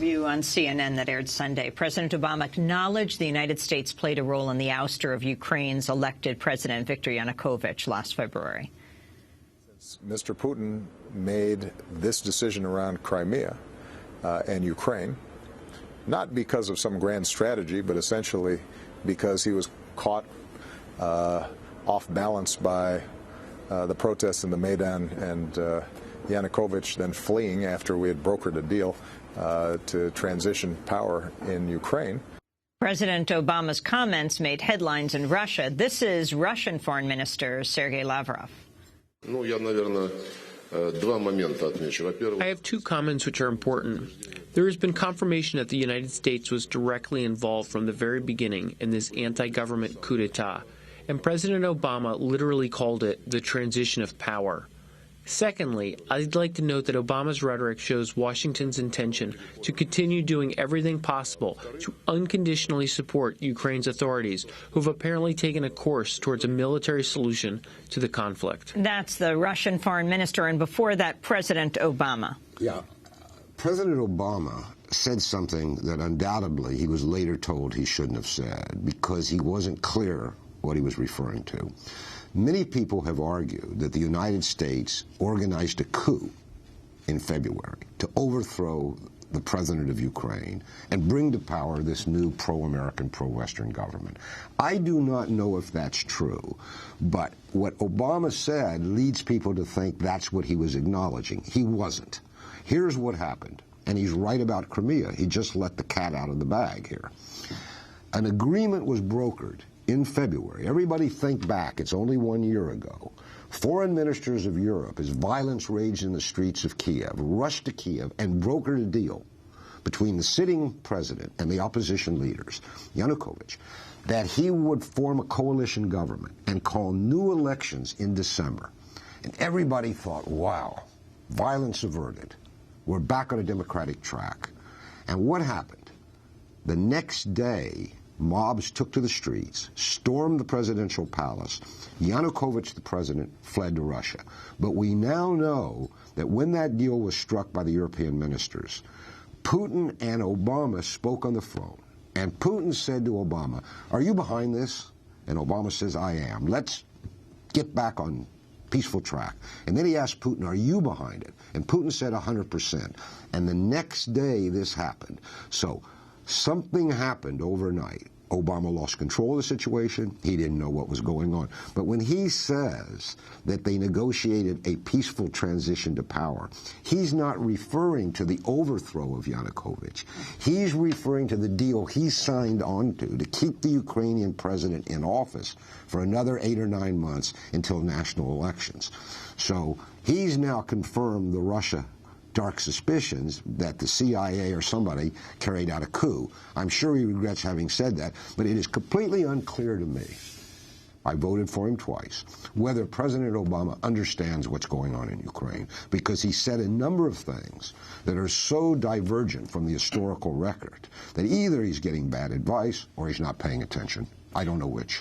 View on CNN that aired Sunday. President Obama acknowledged the United States played a role in the ouster of Ukraine's elected president, Viktor Yanukovych, last February. Mr. Putin made this decision around Crimea and Ukraine, not because of some grand strategy, but essentially because he was caught off balance by the protests in the Maidan and Yanukovych then fleeing after we had brokered a deal to transition power in Ukraine. President Obama's comments made headlines in Russia. This is Russian Foreign Minister Sergey Lavrov. I have two comments which are important. There has been confirmation that the United States was directly involved from the very beginning in this anti-government coup d'etat, and President Obama literally called it the transition of power. Secondly, I'd like to note that Obama's rhetoric shows Washington's intention to continue doing everything possible to unconditionally support Ukraine's authorities, who have apparently taken a course towards a military solution to the conflict. That's the Russian foreign minister, and before that, President Obama. Yeah. President Obama said something that undoubtedly he was later told he shouldn't have said because he wasn't clear what he was referring to. Many people have argued that the United States organized a coup in February to overthrow the president of Ukraine and bring to power this new pro-American, pro-Western government. I do not know if that's true, but what Obama said leads people to think that's what he was acknowledging. He wasn't. Here's what happened, and he's right about Crimea. He just let the cat out of the bag here. An agreement was brokered in February. Everybody think back. It's only 1 year ago. Foreign ministers of Europe, as violence raged in the streets of Kiev, rushed to Kiev and brokered a deal between the sitting president and the opposition leaders, Yanukovych, that he would form a coalition government and call new elections in December. And everybody thought, wow, violence averted. We're back on a democratic track. And what happened? The next day, mobs took to the streets, stormed the presidential palace. Yanukovych, the president, fled to Russia. But we now know that when that deal was struck by the European ministers, Putin and Obama spoke on the phone. And Putin said to Obama, "Are you behind this?" And Obama says, "I am. Let's get back on peaceful track." And then he asked Putin, "Are you behind it?" And Putin said 100%. And the next day this happened. So something happened overnight. Obama lost control of the situation. He didn't know what was going on. But when he says that they negotiated a peaceful transition to power, he's not referring to the overthrow of Yanukovych. He's referring to the deal he signed on to keep the Ukrainian president in office for another 8 or 9 months until national elections. So he's now confirmed the Russia dark suspicions that the CIA or somebody carried out a coup. I'm sure he regrets having said that, but it is completely unclear to me, I voted for him twice, whether President Obama understands what's going on in Ukraine, because he said a number of things that are so divergent from the historical record that either he's getting bad advice or he's not paying attention. I don't know which.